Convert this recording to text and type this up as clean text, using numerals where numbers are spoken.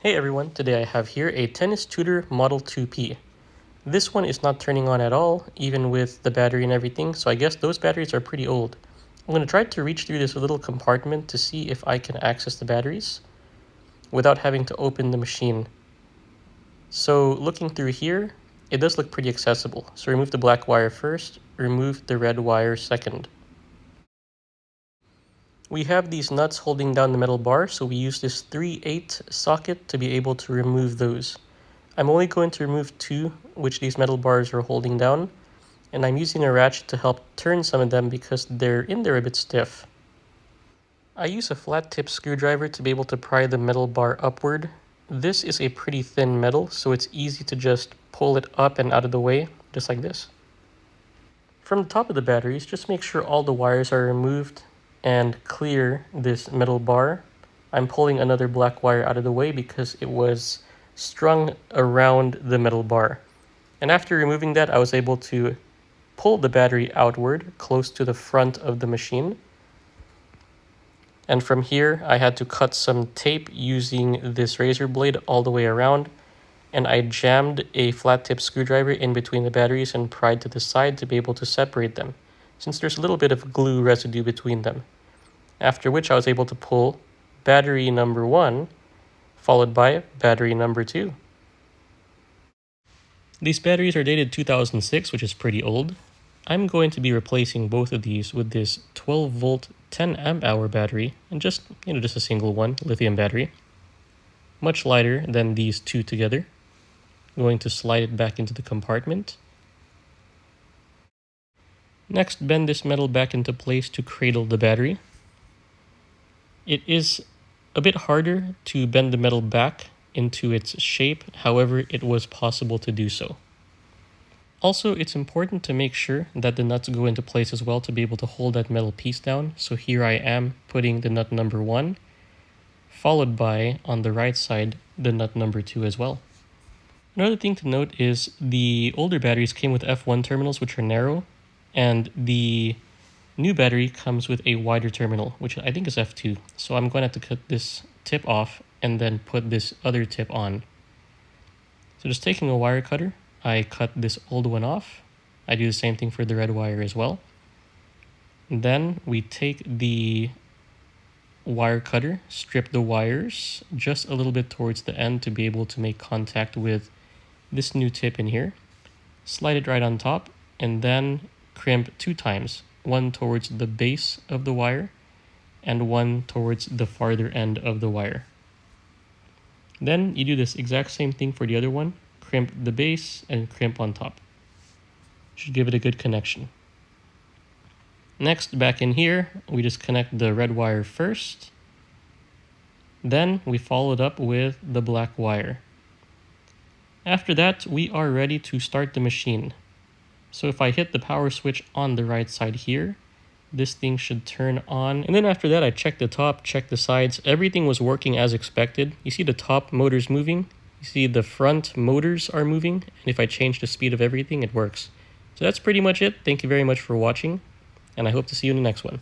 Hey everyone, today I have here a Tennis Tutor Model 2P. This one is not turning on at all, even with the battery and everything, so I guess those batteries are pretty old. I'm going to try to reach through this little compartment to see if I can access the batteries without having to open the machine. So looking through here, it does look pretty accessible. So remove the black wire first, remove the red wire second. We have these nuts holding down the metal bar, so we use this 3/8 socket to be able to remove those. I'm only going to remove two, which these metal bars are holding down, and I'm using a ratchet to help turn some of them because they're in there a bit stiff. I use a flat tip screwdriver to be able to pry the metal bar upward. This is a pretty thin metal, so it's easy to just pull it up and out of the way, just like this. From the top of the batteries, just make sure all the wires are removed and clear this metal bar. I'm pulling another black wire out of the way because it was strung around the metal bar. And after removing that, I was able to pull the battery outward close to the front of the machine. And from here, I had to cut some tape using this razor blade all the way around. And I jammed a flat tip screwdriver in between the batteries and pried to the side to be able to separate them, since there's a little bit of glue residue between them. After which I was able to pull battery number 1, followed by battery number 2. These batteries are dated 2006, which is pretty old. I'm going to be replacing both of these with this 12 volt 10 amp hour battery, and just a single one, lithium battery. Much lighter than these two together. I'm going to slide it back into the compartment. Next, bend this metal back into place to cradle the battery. It is a bit harder to bend the metal back into its shape, however, it was possible to do so. Also, it's important to make sure that the nuts go into place as well to be able to hold that metal piece down. So here I am putting the nut number 1, followed by, on the right side, the nut number 2 as well. Another thing to note is the older batteries came with F1 terminals, which are narrow, and the new battery comes with a wider terminal, which I think is F2. So I'm going to have to cut this tip off and then put this other tip on. So just taking a wire cutter, I cut this old one off. I do the same thing for the red wire as well. And then we take the wire cutter, strip the wires just a little bit towards the end to be able to make contact with this new tip in here. Slide it right on top and then crimp 2 times. One towards the base of the wire and one towards the farther end of the wire. Then you do this exact same thing for the other one. Crimp the base and crimp on top. Should give it a good connection. Next, back in here, we just connect the red wire first. Then we follow it up with the black wire. After that, we are ready to start the machine. So if I hit the power switch on the right side here, this thing should turn on. And then after that, I checked the top, checked the sides. Everything was working as expected. You see the top motors moving. You see the front motors are moving. And if I change the speed of everything, it works. So that's pretty much it. Thank you very much for watching, and I hope to see you in the next one.